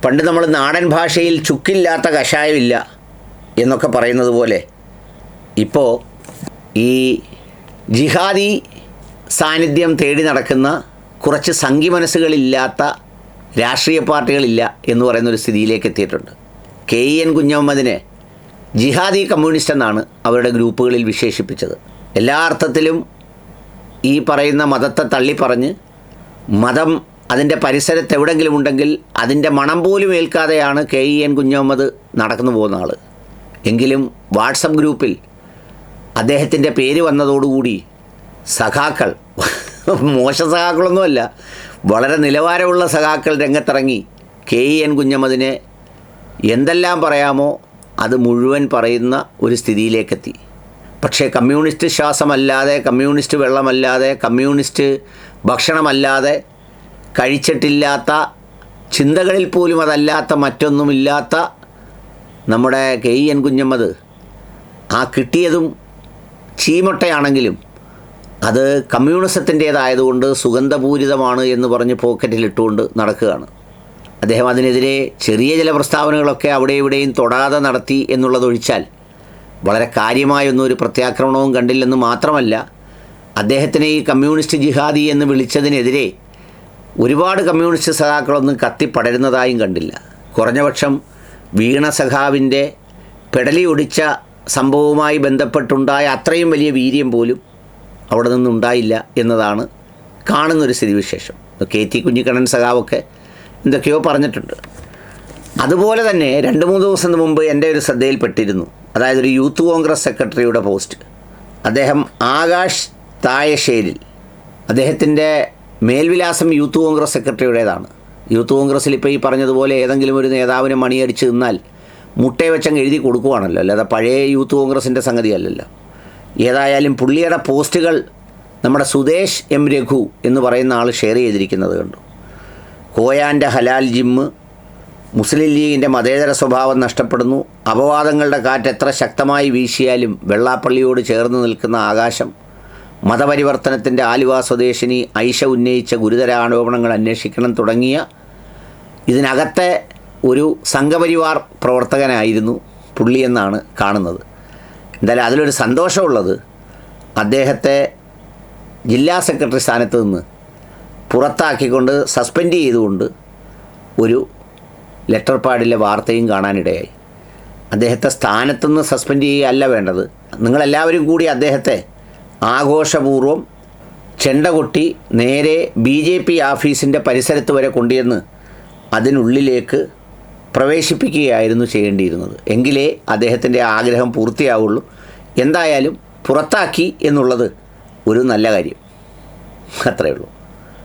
പണ്ട് നമ്മൾ നാടൻ ഭാഷയിൽ ചുക്കില്ലാത്ത കഷായമില്ല എന്നൊക്കെ പറയുന്നത് പോലെ ഇപ്പോൾ ഈ ജിഹാദി സാന്നിധ്യം തേടി നടക്കുന്ന കുറച്ച് സംഘി മനസ്സുകളില്ലാത്ത രാഷ്ട്രീയ പാർട്ടികളില്ല എന്ന് പറയുന്നൊരു സ്ഥിതിയിലേക്ക് എത്തിയിട്ടുണ്ട്. KEN കുഞ്ഞഹമ്മദിനെ ജിഹാദി കമ്മ്യൂണിസ്റ്റ് എന്നാണ് അവരുടെ ഗ്രൂപ്പുകളിൽ വിശേഷിപ്പിച്ചത്. എല്ലാ അർത്ഥത്തിലും ഈ പറയുന്ന മതത്തെ തള്ളിപ്പറഞ്ഞ് മതം അതിൻ്റെ പരിസരത്ത് എവിടെയെങ്കിലും ഉണ്ടെങ്കിൽ അതിൻ്റെ മണം പോലും ഏൽക്കാതെയാണ് KEN കുഞ്ഞഹമ്മദ് നടക്കുന്നു പോകുന്ന ആൾ. എങ്കിലും വാട്സപ്പ് ഗ്രൂപ്പിൽ അദ്ദേഹത്തിൻ്റെ പേര് വന്നതോടുകൂടി സഖാക്കൾ, മോശ സഖാക്കളൊന്നുമല്ല, വളരെ നിലവാരമുള്ള സഖാക്കൾ രംഗത്തിറങ്ങി KEN കുഞ്ഞഹമ്മദിനെ എന്തെല്ലാം പറയാമോ അത് മുഴുവൻ പറയുന്ന ഒരു സ്ഥിതിയിലേക്കെത്തി. പക്ഷേ കമ്മ്യൂണിസ്റ്റ് ശ്വാസമല്ലാതെ, കമ്മ്യൂണിസ്റ്റ് വെള്ളമല്ലാതെ, കമ്മ്യൂണിസ്റ്റ് ഭക്ഷണമല്ലാതെ, കഴിച്ചിട്ടില്ലാത്ത, ചിന്തകളിൽ പോലും അതല്ലാത്ത മറ്റൊന്നുമില്ലാത്ത നമ്മുടെ KEN കുഞ്ഞഹമ്മദ് ആ കിട്ടിയതും ചീമൊട്ടയാണെങ്കിലും അത് കമ്മ്യൂണിസത്തിൻ്റേതായതുകൊണ്ട് സുഗന്ധപൂരിതമാണ് എന്ന് പറഞ്ഞ് പോക്കറ്റിലിട്ടുകൊണ്ട് നടക്കുകയാണ്. അദ്ദേഹം അതിനെതിരെ ചെറിയ ചില പ്രസ്താവനകളൊക്കെ അവിടെ ഇവിടെയും തൊടാതെ നടത്തി എന്നുള്ളതൊഴിച്ചാൽ വളരെ കാര്യമായൊന്നും ഒരു പ്രത്യാക്രമണവും കണ്ടില്ലെന്ന് മാത്രമല്ല, അദ്ദേഹത്തിനെ ഈ കമ്മ്യൂണിസ്റ്റ് ജിഹാദി എന്ന് വിളിച്ചതിനെതിരെ ഒരുപാട് കമ്മ്യൂണിസ്റ്റ് സഖാക്കളൊന്നും കത്തിപ്പടരുന്നതായും കണ്ടില്ല. കുറഞ്ഞപക്ഷം വീണ സഖാവിൻ്റെ പെടലി ഒടിച്ച സംഭവവുമായി ബന്ധപ്പെട്ടുണ്ടായ അത്രയും വലിയ വീര്യം പോലും അവിടെ നിന്നുണ്ടായില്ല എന്നതാണ് കാണുന്നൊരു സ്ഥിതിവിശേഷം. KT കുഞ്ഞിക്കണ്ണൻ സഖാവൊക്കെ എന്തൊക്കെയോ പറഞ്ഞിട്ടുണ്ട്. അതുപോലെ തന്നെ 2-3 ദിവസം മുമ്പ് എൻ്റെ ഒരു ശ്രദ്ധയിൽപ്പെട്ടിരുന്നു. അതായത് ഒരു യൂത്ത് കോൺഗ്രസ് സെക്രട്ടറിയുടെ പോസ്റ്റ്. അദ്ദേഹം ആകാശ് തായശ്ശേരിൽ, അദ്ദേഹത്തിൻ്റെ മേൽവിലാസം യൂത്ത് കോൺഗ്രസ് സെക്രട്ടറിയുടേതാണ്. യൂത്ത് കോൺഗ്രസ്സിൽ ഇപ്പോൾ ഈ പറഞ്ഞതുപോലെ ഏതെങ്കിലും ഒരു നേതാവിനെ മണിയടിച്ച് നിന്നാൽ മുട്ടയെ വെച്ചങ്ങ് എഴുതി കൊടുക്കുവാണല്ലോ, അല്ലാതെ പഴയ യൂത്ത് കോൺഗ്രസിൻ്റെ സംഗതിയല്ലല്ലോ. ഏതായാലും പുള്ളിയുടെ പോസ്റ്റുകൾ നമ്മുടെ സുദേശ് M രഘു എന്ന് പറയുന്ന ആൾ ഷെയർ ചെയ്തിരിക്കുന്നത് കണ്ടു. കോയാൻ്റെ ഹലാൽ ജിമ്മ്, മുസ്ലിം ലീഗിൻ്റെ മതേതര സ്വഭാവം നഷ്ടപ്പെടുന്നു, അപവാദങ്ങളുടെ കാറ്റ് എത്ര ശക്തമായി വീശിയാലും വെള്ളാപ്പള്ളിയോട് ചേർന്ന് നിൽക്കുന്ന ആകാശം, മതപരിവർത്തനത്തിൻ്റെ ആലുവ സ്വദേശിനി ഐഷ ഉന്നയിച്ച ഗുരുതര ആരോപണങ്ങൾ അന്വേഷിക്കണം തുടങ്ങിയ ഇതിനകത്തെ ഒരു സംഘപരിവാർ പ്രവർത്തകനായിരുന്നു പുള്ളിയെന്നാണ് കാണുന്നത്. എന്തായാലും അതിലൊരു സന്തോഷമുള്ളത്, അദ്ദേഹത്തെ ജില്ലാ സെക്രട്ടറി സ്ഥാനത്ത് നിന്ന് പുറത്താക്കിക്കൊണ്ട് സസ്പെൻഡ് ചെയ്തുകൊണ്ട് ഒരു ലെറ്റർ പാഡിലെ വാർത്തയും കാണാനിടയായി. അദ്ദേഹത്തെ സ്ഥാനത്തുനിന്ന് സസ്പെൻഡ് ചെയ്യുകയല്ല വേണ്ടത്, നിങ്ങളെല്ലാവരും കൂടി അദ്ദേഹത്തെ ആഘോഷപൂർവ്വം ചെണ്ട കൊട്ടി നേരെ BJP ഓഫീസിൻ്റെ പരിസരത്ത് വരെ കൊണ്ടുവന്ന് അതിനുള്ളിലേക്ക് പ്രവേശിപ്പിക്കുകയായിരുന്നു ചെയ്യേണ്ടിയിരുന്നത്. എങ്കിലേ അദ്ദേഹത്തിൻ്റെ ആഗ്രഹം പൂർത്തിയാവുള്ളൂ. എന്തായാലും പുറത്താക്കി എന്നുള്ളത് ഒരു നല്ല കാര്യം, അത്രയേ ഉള്ളൂ.